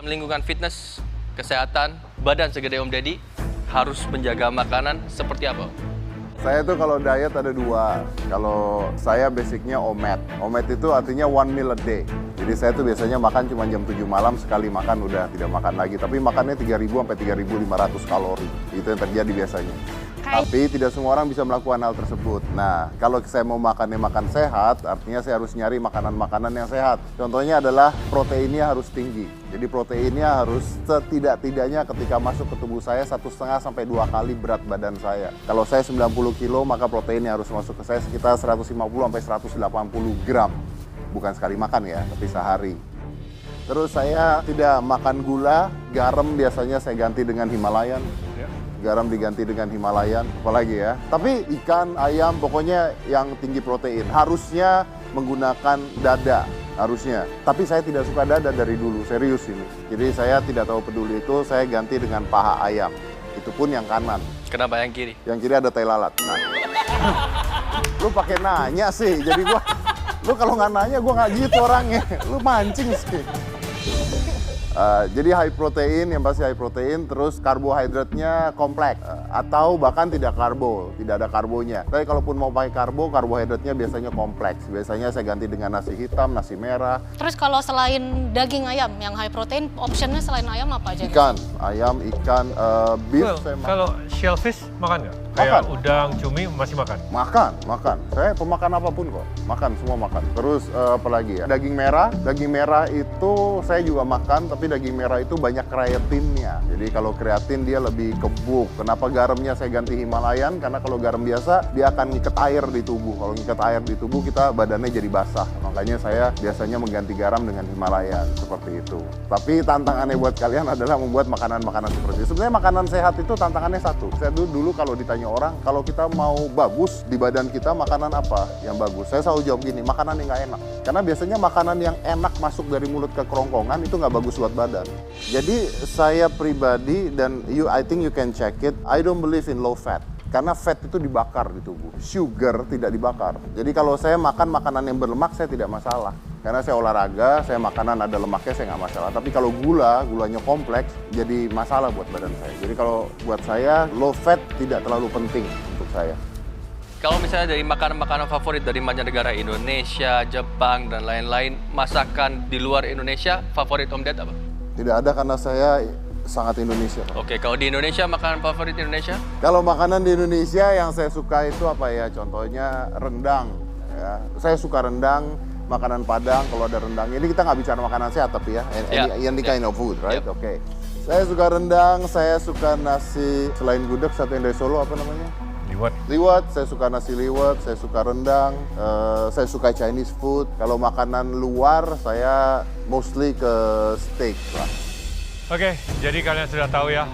Lingkungan fitness, kesehatan, badan segede Om Deddy harus menjaga makanan seperti apa? Saya tuh kalau diet ada dua. Kalau saya basicnya OMAD. OMAD itu artinya one meal a day. Jadi saya tuh biasanya makan cuma jam 7 malam, sekali makan udah tidak makan lagi. Tapi makannya 3.000 sampai 3.500 kalori. Itu yang terjadi biasanya. Tapi tidak semua orang bisa melakukan hal tersebut. Nah, kalau saya mau makannya makan sehat, artinya saya harus nyari makanan-makanan yang sehat. Contohnya adalah proteinnya harus tinggi. Jadi proteinnya harus setidak-tidaknya ketika masuk ke tubuh saya 1,5 sampai 2 kali berat badan saya. Kalau saya 90 kilo, maka proteinnya harus masuk ke saya sekitar 150 sampai 180 gram. Bukan sekali makan ya, tapi sehari. Terus saya tidak makan gula, garam biasanya saya ganti dengan Himalayan. Garam diganti dengan Himalayan, apalagi ya. Tapi ikan, ayam, pokoknya yang tinggi protein. Harusnya menggunakan dada, harusnya. Tapi saya tidak suka dada dari dulu, serius ini. Jadi saya tidak tahu peduli itu, saya ganti dengan paha ayam. Itu pun yang kanan. Kenapa yang kiri? Yang kiri ada tai lalat. Nah. Lu pakai nanya sih, jadi lu kalau nggak nanya gua nggak gitu orangnya. Lu mancing sih. Jadi high protein, yang pasti high protein, terus karbohidratnya kompleks atau bahkan tidak karbo, tidak ada karbonya. Tapi kalaupun mau pakai karbohidratnya biasanya kompleks. Biasanya saya ganti dengan nasi hitam, nasi merah. Terus kalau selain daging ayam yang high protein, optionnya selain ayam apa aja? Ikan, ayam, ikan, beef. Kalau shellfish makan nggak? Kayak udang, cumi masih makan? Makan. Saya pemakan apapun kok. Makan, semua makan. Terus apalagi ya? Daging merah itu saya juga makan, tapi daging merah itu banyak kreatinnya. Jadi kalau kreatin dia lebih kebuk. Kenapa garamnya saya ganti Himalayan? Karena kalau garam biasa dia akan ngikat air di tubuh. Kalau ngikat air di tubuh kita badannya jadi basah. Makanya saya biasanya mengganti garam dengan Himalayan seperti itu. Tapi tantangannya buat kalian adalah membuat makanan-makanan seperti itu. Sebenarnya makanan sehat itu tantangannya satu. Saya dulu kalau ditanya orang, kalau kita mau bagus di badan kita, makanan apa yang bagus? Saya selalu jawab gini, makanan yang nggak enak. Karena biasanya makanan yang enak masuk dari mulut ke kerongkongan itu nggak bagus buat badan. Jadi saya pribadi, dan I think you can check it, I don't believe in low fat. Karena fat itu dibakar di tubuh, sugar tidak dibakar. Jadi kalau saya makan makanan yang berlemak, saya tidak masalah. Karena saya olahraga, saya makanan ada lemaknya, saya nggak masalah. Tapi kalau gulanya kompleks, jadi masalah buat badan saya. Jadi kalau buat saya, low fat tidak terlalu penting untuk saya. Kalau misalnya dari makanan-makanan favorit dari mancanegara, Indonesia, Jepang, dan lain-lain, masakan di luar Indonesia, favorit Om Ded apa? Tidak ada, karena saya sangat Indonesia. Oke, kalau di Indonesia, makanan favorit Indonesia? Kalau makanan di Indonesia yang saya suka itu apa ya? Contohnya rendang. Ya. Saya suka rendang, makanan Padang kalau ada rendang. Ini kita nggak bicara makanan sehat tapi ya, any kind of food, right? Oke. Saya suka rendang, saya suka nasi, selain gudeg, satu yang dari Solo apa namanya? Liwet, saya suka nasi liwet, saya suka rendang, saya suka Chinese food. Kalau makanan luar, saya mostly ke steak lah. Oke, jadi kalian sudah tahu ya.